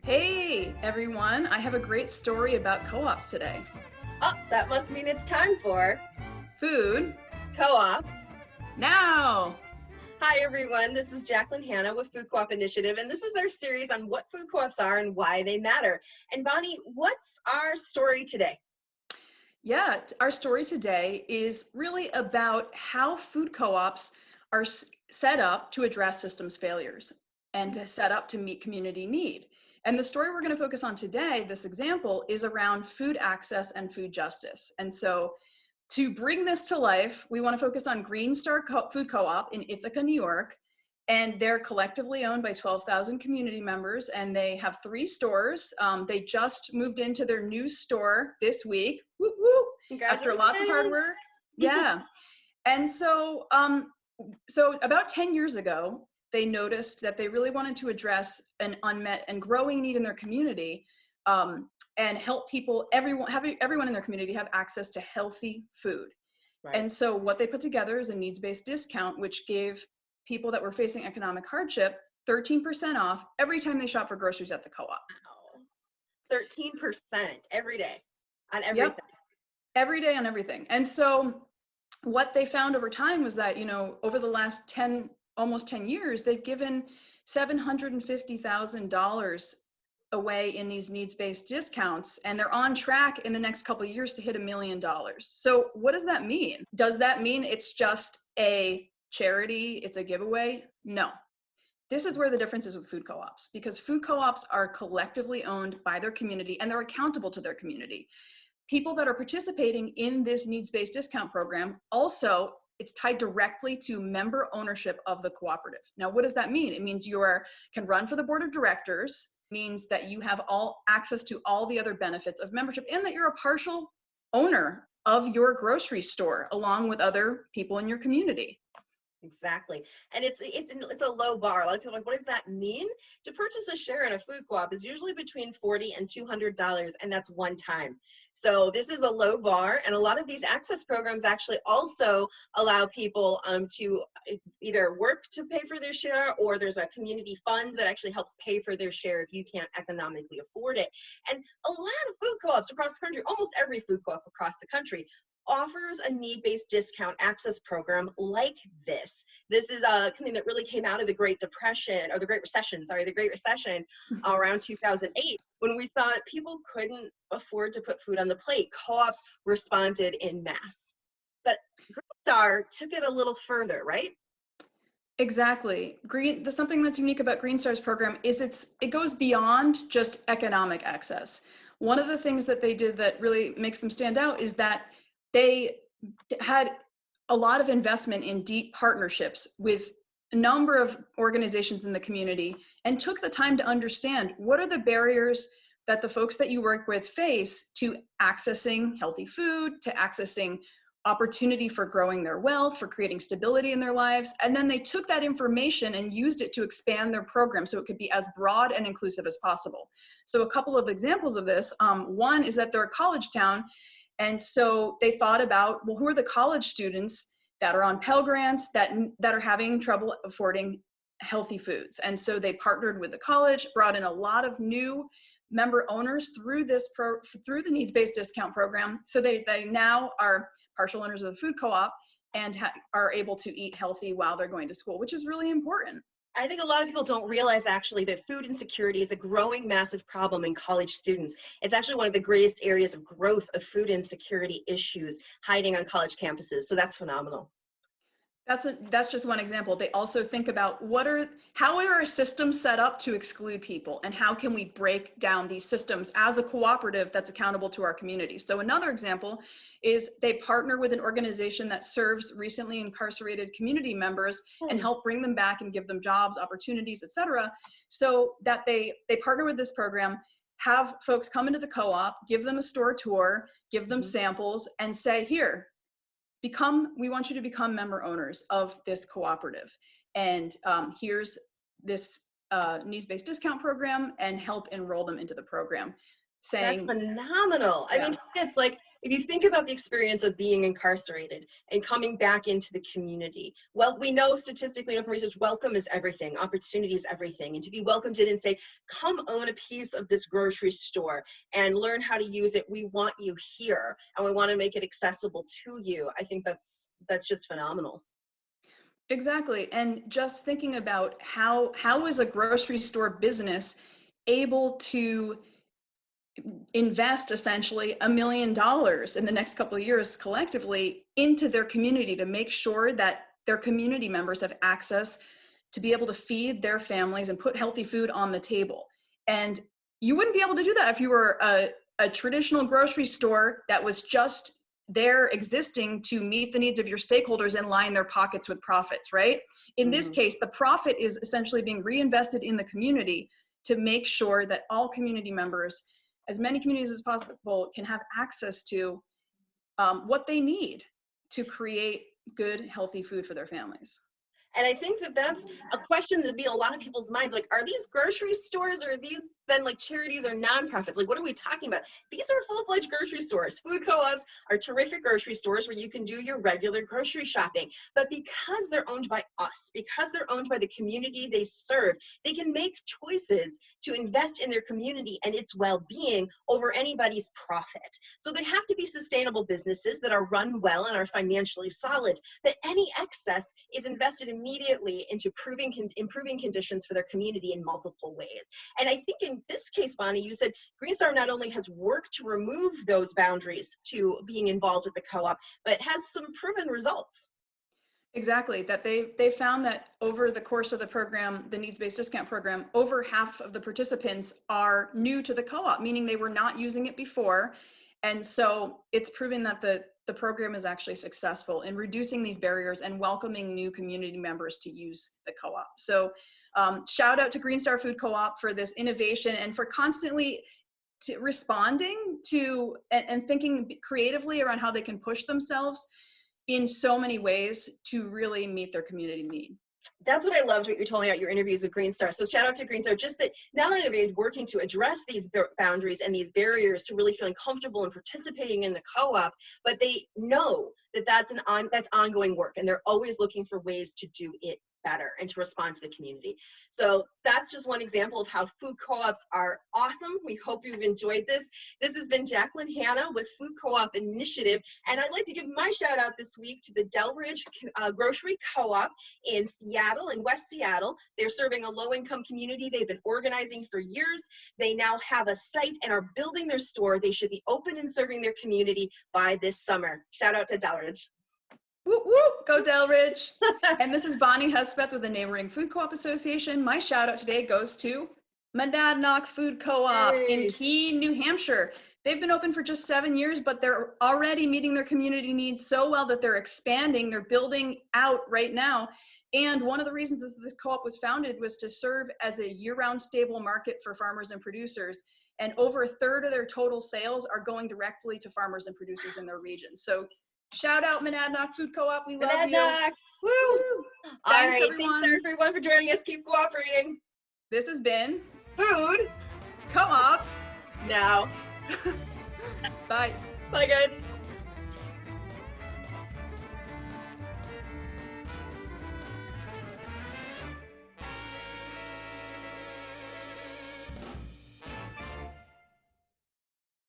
Hey everyone, I have a great story about co-ops today. Oh, that must mean it's time for Food co-ops. now! Hi, everyone. This is Jacqueline Hanna with Food Co-op Initiative, and this is our series on what food co-ops are and why they matter. And Bonnie, what's our story today? Yeah, our story today is really about how food co-ops are set up to address systems failures and to set up to meet community need. And the story we're going to focus on today, this example, is around food access and food justice. And so to bring this to life, we want to focus on GreenStar Food Co-op in Ithaca, New York. And they're collectively owned by 12,000 community members, and they have 3 stores. They just moved into their new store this week, woo woo, after lots of hard work. Yeah. And so about 10 years ago, they noticed that they really wanted to address an unmet and growing need in their community, and help everyone in their community have access to healthy food. Right. And so what they put together is a needs-based discount, which gave people that were facing economic hardship 13% off every time they shop for groceries at the co-op. Wow. 13% every day on everything. Yep. Every day on everything. And so what they found over time was that, over the last almost 10 years, they've given $750,000 away in these needs-based discounts, and they're on track in the next couple of years to hit $1 million. So what does that mean? Does that mean it's just a charity, it's a giveaway? No. This is where the difference is with food co-ops, because food co-ops are collectively owned by their community and they're accountable to their community. People that are participating in this needs-based discount program, also, it's tied directly to member ownership of the cooperative. Now, what does that mean? It means you can run for the board of directors, means that you have all access to all the other benefits of membership, and that you're a partial owner of your grocery store along with other people in your community. Exactly. And it's a low bar. A lot of people are like, what does that mean? To purchase a share in a food co-op is usually between $40 and $200, and that's one time. So this is a low bar, and a lot of these access programs actually also allow people to either work to pay for their share, or there's a community fund that actually helps pay for their share if you can't economically afford it. And a lot of food co-ops across the country, almost every food co-op across the country, offers a need-based discount access program like this. This is something that really came out of the Great Recession around 2008, when we saw that people couldn't afford to put food on the plate. Co-ops responded in mass. But GreenStar took it a little further, right? Exactly. Something that's unique about GreenStar's program is it goes beyond just economic access. One of the things that they did that really makes them stand out is that they had a lot of investment in deep partnerships with a number of organizations in the community, and took the time to understand what are the barriers that the folks that you work with face to accessing healthy food, to accessing opportunity for growing their wealth, for creating stability in their lives. And then they took that information and used it to expand their program so it could be as broad and inclusive as possible. So a couple of examples of this, one is that they're a college town. And so they thought about, well, who are the college students that are on Pell Grants that are having trouble affording healthy foods? And so they partnered with the college, brought in a lot of new member owners through the needs-based discount program. So they now are partial owners of the food co-op and are able to eat healthy while they're going to school, which is really important. I think a lot of people don't realize actually that food insecurity is a growing massive problem in college students. It's actually one of the greatest areas of growth of food insecurity issues hiding on college campuses. So that's phenomenal. That's just one example. They also think about how are our systems set up to exclude people, and how can we break down these systems as a cooperative that's accountable to our community. So another example is they partner with an organization that serves recently incarcerated community members and help bring them back and give them jobs, opportunities, etc. So that they partner with this program, have folks come into the co-op, give them a store tour, give them samples, and say, here, we want you to become member owners of this cooperative. And here's this needs-based discount program, and help enroll them into the program. That's saying, phenomenal. I yeah, mean, it's like, if you think about the experience of being incarcerated and coming back into the community, well, we know statistically from research, welcome is everything, opportunity is everything. And to be welcomed in and say, come own a piece of this grocery store and learn how to use it. We want you here and we want to make it accessible to you. I think that's just phenomenal. exactly. And just thinking about how is a grocery store business able to invest essentially $1 million in the next couple of years collectively into their community to make sure that their community members have access to be able to feed their families and put healthy food on the table. And you wouldn't be able to do that if you were a traditional grocery store that was just there existing to meet the needs of your stakeholders and line their pockets with profits, right? In this case, the profit is essentially being reinvested in the community to make sure that all community members, as many communities as possible, can have access to what they need to create good, healthy food for their families. And I think that's a question that'd be in a lot of people's minds. Like, are these grocery stores, or are these then like charities or nonprofits? Like, what are we talking about? These are full-fledged grocery stores. Food co-ops are terrific grocery stores where you can do your regular grocery shopping. But because they're owned by us, because they're owned by the community they serve, they can make choices to invest in their community and its well-being over anybody's profit. So they have to be sustainable businesses that are run well and are financially solid. But any excess is invested immediately into improving conditions for their community in multiple ways. And I think in this case, Bonnie, you said GreenStar not only has worked to remove those boundaries to being involved with the co-op, but has some proven results. Exactly, that they found that over the course of the program, the needs-based discount program, over half of the participants are new to the co-op, meaning they were not using it before. And so it's proven that the program is actually successful in reducing these barriers and welcoming new community members to use the co-op. So shout out to GreenStar Food Co-op for this innovation and for constantly responding to and thinking creatively around how they can push themselves in so many ways to really meet their community need. That's what I loved what you told me about your interviews with GreenStar. So shout out to GreenStar, just that not only are they working to address these boundaries and these barriers to really feeling comfortable and participating in the co-op, but they know that that's ongoing work, and they're always looking for ways to do it better and to respond to the community. So that's just one example of how food co-ops are awesome. We hope you've enjoyed this. This has been Jacqueline Hanna with Food Co-op Initiative, and I'd like to give my shout out this week to the Delridge Grocery Co-op in Seattle, in West Seattle. They're serving a low-income community. They've been organizing for years. They now have a site and are building their store. They should be open and serving their community by this summer. Shout out to Delridge. Whoop, whoop, go Delridge. And this is Bonnie Hudspeth with the Neighboring Food Co-op Association. My shout out today goes to Monadnock Food Co-op in Keene, New Hampshire. They've been open for just 7 years, but they're already meeting their community needs so well that they're expanding, they're building out right now. And one of the reasons that this co-op was founded was to serve as a year-round stable market for farmers and producers. And over a third of their total sales are going directly to farmers and producers in their region. So shout out Monadnock Food Co-op. We love you. Woo! All Thanks, right. everyone. Thanks everyone for joining us. Keep cooperating. This has been Food Co-ops now. Bye. Bye, guys.